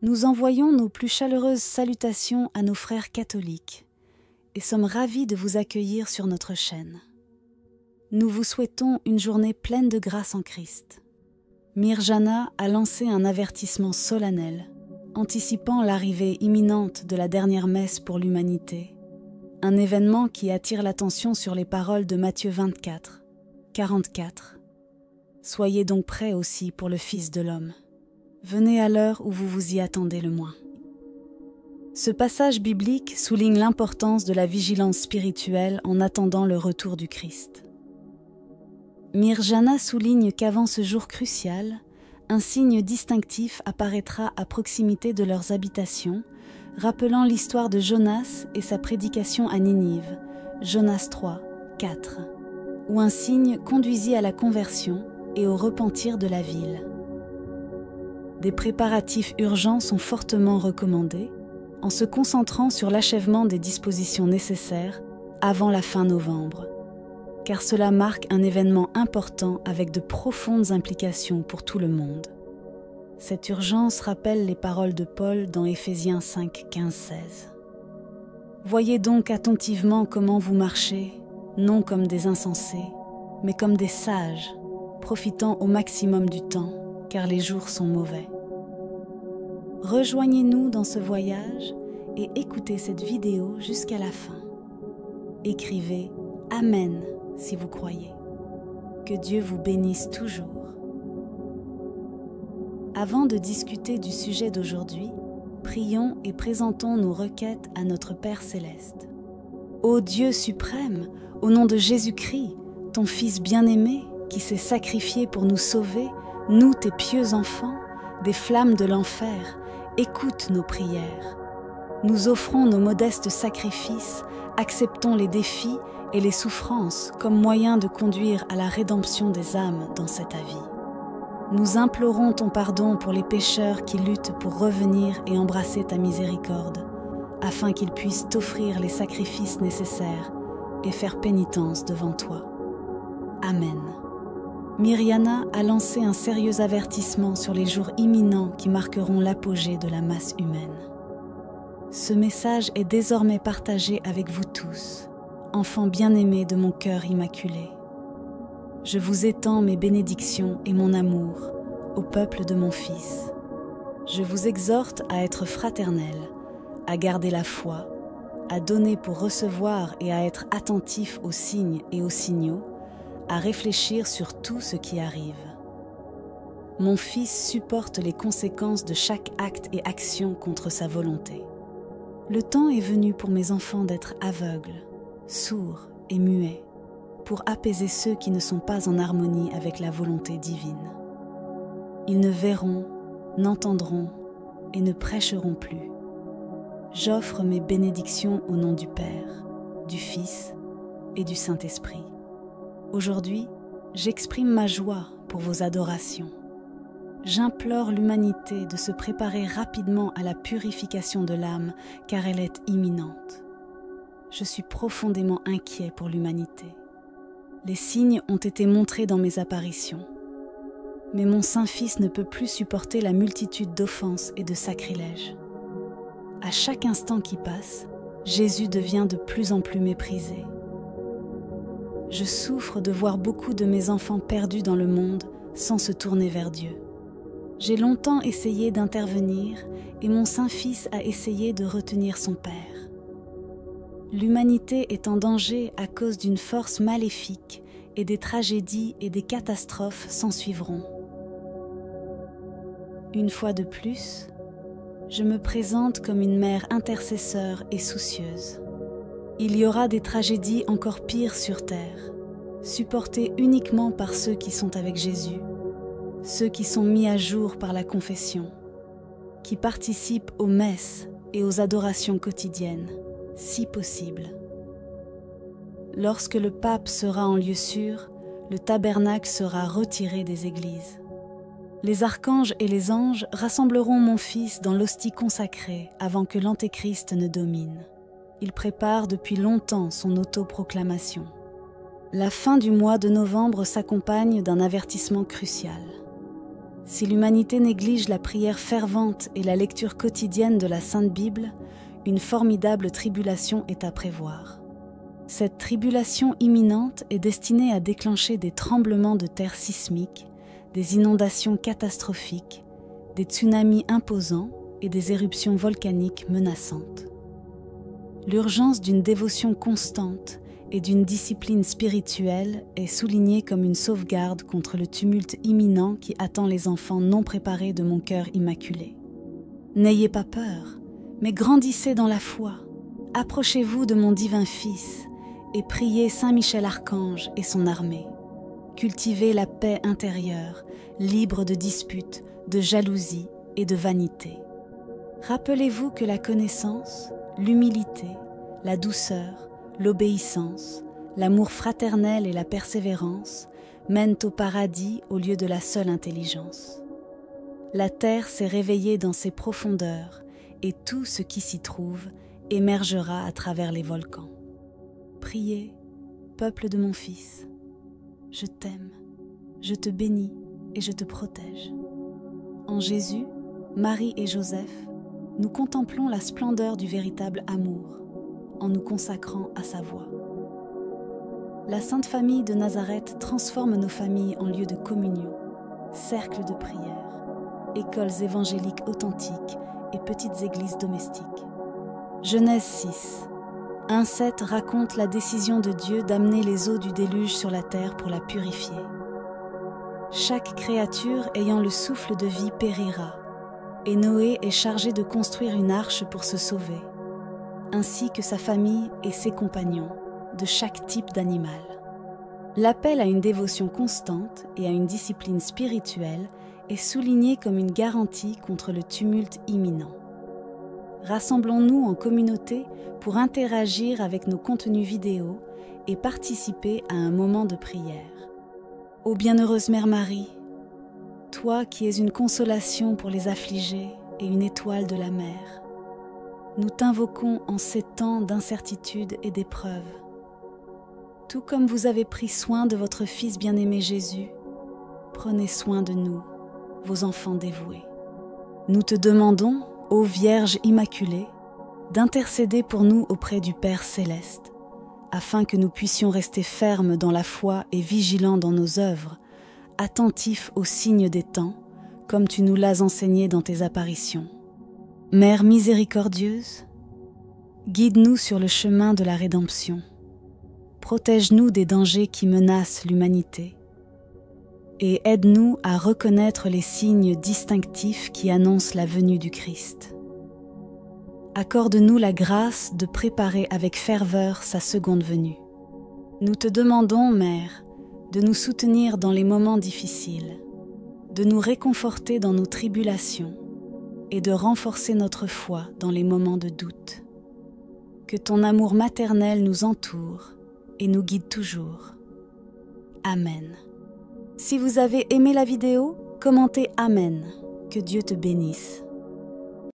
Nous envoyons nos plus chaleureuses salutations à nos frères catholiques et sommes ravis de vous accueillir sur notre chaîne. Nous vous souhaitons une journée pleine de grâce en Christ. Mirjana a lancé un avertissement solennel, anticipant l'arrivée imminente de la dernière messe pour l'humanité, un événement qui attire l'attention sur les paroles de Matthieu 24, 44. Soyez donc prêts aussi pour le Fils de l'homme. Venez à l'heure où vous vous y attendez le moins. Ce passage biblique souligne l'importance de la vigilance spirituelle en attendant le retour du Christ. Mirjana souligne qu'avant ce jour crucial, un signe distinctif apparaîtra à proximité de leurs habitations, rappelant l'histoire de Jonas et sa prédication à Ninive, Jonas 3, 4, où un signe conduisit à la conversion et au repentir de la ville. Des préparatifs urgents sont fortement recommandés, en se concentrant sur l'achèvement des dispositions nécessaires avant la fin novembre, car cela marque un événement important avec de profondes implications pour tout le monde. Cette urgence rappelle les paroles de Paul dans Éphésiens 5, 15, 16. Voyez donc attentivement comment vous marchez, non comme des insensés, mais comme des sages, profitant au maximum du temps, car les jours sont mauvais. Rejoignez-nous dans ce voyage et écoutez cette vidéo jusqu'à la fin. Écrivez « Amen » si vous croyez. Que Dieu vous bénisse toujours. Avant de discuter du sujet d'aujourd'hui, prions et présentons nos requêtes à notre Père Céleste. Ô Dieu suprême, au nom de Jésus-Christ, ton Fils bien-aimé, qui s'est sacrifié pour nous sauver, nous tes pieux enfants, des flammes de l'enfer, écoute nos prières. Nous offrons nos modestes sacrifices, acceptons les défis et les souffrances comme moyen de conduire à la rédemption des âmes dans cette vie. Nous implorons ton pardon pour les pécheurs qui luttent pour revenir et embrasser ta miséricorde, afin qu'ils puissent t'offrir les sacrifices nécessaires et faire pénitence devant toi. Amen. Mirjana a lancé un sérieux avertissement sur les jours imminents qui marqueront l'apogée de la masse humaine. Ce message est désormais partagé avec vous tous, enfants bien-aimés de mon cœur immaculé. Je vous étends mes bénédictions et mon amour au peuple de mon Fils. Je vous exhorte à être fraternels, à garder la foi, à donner pour recevoir et à être attentifs aux signes et aux signaux, à réfléchir sur tout ce qui arrive. Mon Fils supporte les conséquences de chaque acte et action contre sa volonté. Le temps est venu pour mes enfants d'être aveugles, sourds et muets, pour apaiser ceux qui ne sont pas en harmonie avec la volonté divine. Ils ne verront, n'entendront et ne prêcheront plus. J'offre mes bénédictions au nom du Père, du Fils et du Saint-Esprit. Aujourd'hui, j'exprime ma joie pour vos adorations. J'implore l'humanité de se préparer rapidement à la purification de l'âme, car elle est imminente. Je suis profondément inquiet pour l'humanité. Les signes ont été montrés dans mes apparitions. Mais mon Saint-Fils ne peut plus supporter la multitude d'offenses et de sacrilèges. À chaque instant qui passe, Jésus devient de plus en plus méprisé. Je souffre de voir beaucoup de mes enfants perdus dans le monde sans se tourner vers Dieu. J'ai longtemps essayé d'intervenir et mon Saint-Fils a essayé de retenir son Père. L'humanité est en danger à cause d'une force maléfique et des tragédies et des catastrophes s'ensuivront. Une fois de plus, je me présente comme une mère intercesseur et soucieuse. Il y aura des tragédies encore pires sur terre, supportées uniquement par ceux qui sont avec Jésus, ceux qui sont mis à jour par la confession, qui participent aux messes et aux adorations quotidiennes, si possible. Lorsque le pape sera en lieu sûr, le tabernacle sera retiré des églises. Les archanges et les anges rassembleront mon Fils dans l'hostie consacrée avant que l'Antéchrist ne domine. Il prépare depuis longtemps son autoproclamation. La fin du mois de novembre s'accompagne d'un avertissement crucial. Si l'humanité néglige la prière fervente et la lecture quotidienne de la Sainte Bible, une formidable tribulation est à prévoir. Cette tribulation imminente est destinée à déclencher des tremblements de terre sismiques, des inondations catastrophiques, des tsunamis imposants et des éruptions volcaniques menaçantes. L'urgence d'une dévotion constante et d'une discipline spirituelle est soulignée comme une sauvegarde contre le tumulte imminent qui attend les enfants non préparés de mon cœur immaculé. N'ayez pas peur, mais grandissez dans la foi. Approchez-vous de mon divin Fils et priez Saint Michel Archange et son armée. Cultivez la paix intérieure, libre de disputes, de jalousie et de vanité. Rappelez-vous que la connaissance, l'humilité, la douceur, l'obéissance, l'amour fraternel et la persévérance mènent au paradis au lieu de la seule intelligence. La terre s'est réveillée dans ses profondeurs et tout ce qui s'y trouve émergera à travers les volcans. Priez, peuple de mon Fils. Je t'aime, je te bénis et je te protège. En Jésus, Marie et Joseph, nous contemplons la splendeur du véritable amour en nous consacrant à sa voie. La Sainte Famille de Nazareth transforme nos familles en lieux de communion, cercles de prière, écoles évangéliques authentiques et petites églises domestiques. Genèse 6. 1:7 raconte la décision de Dieu d'amener les eaux du déluge sur la terre pour la purifier. Chaque créature ayant le souffle de vie périra, et Noé est chargé de construire une arche pour se sauver, ainsi que sa famille et ses compagnons, de chaque type d'animal. L'appel à une dévotion constante et à une discipline spirituelle est souligné comme une garantie contre le tumulte imminent. Rassemblons-nous en communauté pour interagir avec nos contenus vidéo et participer à un moment de prière. Ô bienheureuse Mère Marie, toi qui es une consolation pour les affligés et une étoile de la mer, nous t'invoquons en ces temps d'incertitude et d'épreuve. Tout comme vous avez pris soin de votre Fils bien-aimé Jésus, prenez soin de nous, vos enfants dévoués. Nous te demandons, ô Vierge Immaculée, d'intercéder pour nous auprès du Père Céleste, afin que nous puissions rester fermes dans la foi et vigilants dans nos œuvres, attentifs aux signes des temps, comme tu nous l'as enseigné dans tes apparitions. Mère miséricordieuse, guide-nous sur le chemin de la rédemption. Protège-nous des dangers qui menacent l'humanité et aide-nous à reconnaître les signes distinctifs qui annoncent la venue du Christ. Accorde-nous la grâce de préparer avec ferveur sa seconde venue. Nous te demandons, Mère, de nous soutenir dans les moments difficiles, de nous réconforter dans nos tribulations et de renforcer notre foi dans les moments de doute. Que ton amour maternel nous entoure et nous guide toujours. Amen. Si vous avez aimé la vidéo, commentez Amen. Que Dieu te bénisse.